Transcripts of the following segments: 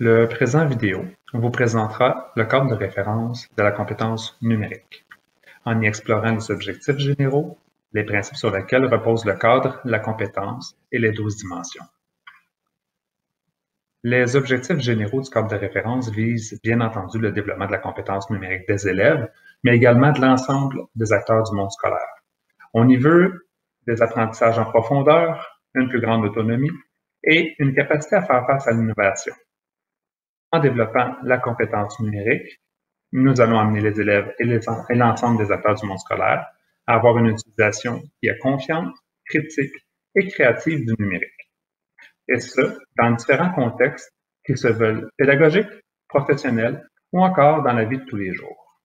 Le présent vidéo vous présentera le cadre de référence de la compétence numérique, en y explorant les objectifs généraux, les principes sur lesquels repose le cadre, la compétence et les 12 dimensions. Les objectifs généraux du cadre de référence visent bien entendu le développement de la compétence numérique des élèves, mais également de l'ensemble des acteurs du monde scolaire. On y veut des apprentissages en profondeur, une plus grande autonomie et une capacité à faire face à l'innovation. En développant la compétence numérique, nous allons amener les élèves et l'ensemble des acteurs du monde scolaire à avoir une utilisation qui est confiante, critique et créative du numérique. Et ce, dans différents contextes qui se veulent pédagogiques, professionnels ou encore dans la vie de tous les jours.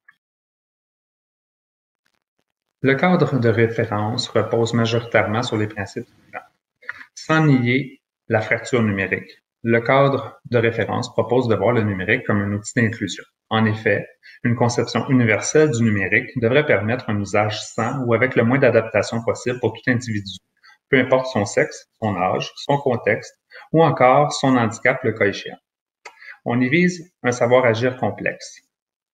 Le cadre de référence repose majoritairement sur les principes suivants. Sans nier la fracture numérique, le cadre de référence propose de voir le numérique comme un outil d'inclusion. En effet, une conception universelle du numérique devrait permettre un usage sans ou avec le moins d'adaptation possible pour tout individu, peu importe son sexe, son âge, son contexte ou encore son handicap le cas échéant. On y vise un savoir-agir complexe.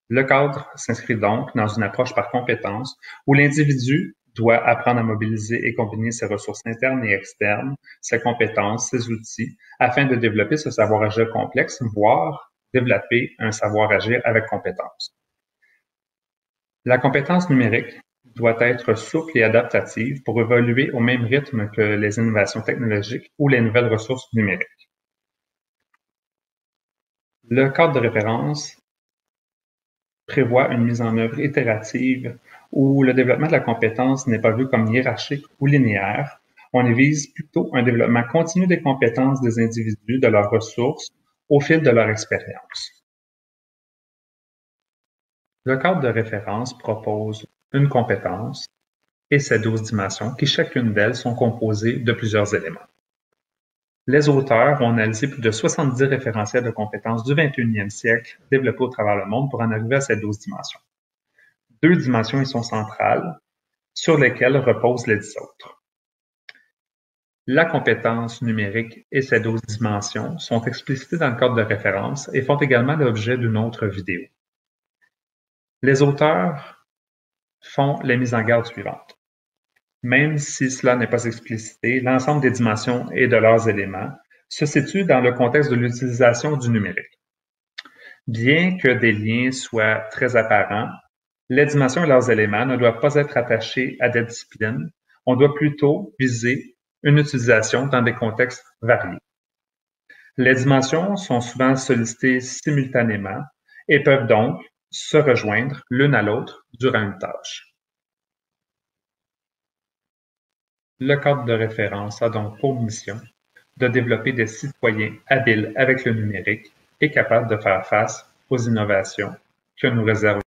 Le cadre s'inscrit donc dans une approche par compétence où l'individu doit apprendre à mobiliser et combiner ses ressources internes et externes, ses compétences, ses outils, afin de développer ce savoir-agir complexe, voire développer un savoir-agir avec compétence. La compétence numérique doit être souple et adaptative pour évoluer au même rythme que les innovations technologiques ou les nouvelles ressources numériques. Le cadre de référence prévoit une mise en œuvre itérative où le développement de la compétence n'est pas vu comme hiérarchique ou linéaire. On y vise plutôt un développement continu des compétences des individus, de leurs ressources, au fil de leur expérience. Le cadre de référence propose une compétence et ses 12 dimensions qui, chacune d'elles, sont composées de plusieurs éléments. Les auteurs ont analysé plus de 70 référentiels de compétences du 21e siècle développés au travers le monde pour en arriver à ces 12 dimensions. 2 dimensions y sont centrales, sur lesquelles reposent les 10 autres. La compétence numérique et ses 12 dimensions sont explicitées dans le cadre de référence et font également l'objet d'une autre vidéo. Les auteurs font les mises en garde suivantes. Même si cela n'est pas explicité, l'ensemble des dimensions et de leurs éléments se situe dans le contexte de l'utilisation du numérique. Bien que des liens soient très apparents, les dimensions et leurs éléments ne doivent pas être attachés à des disciplines. On doit plutôt viser une utilisation dans des contextes variés. Les dimensions sont souvent sollicitées simultanément et peuvent donc se rejoindre l'une à l'autre durant une tâche. Le cadre de référence a donc pour mission de développer des citoyens habiles avec le numérique et capables de faire face aux innovations que nous réserve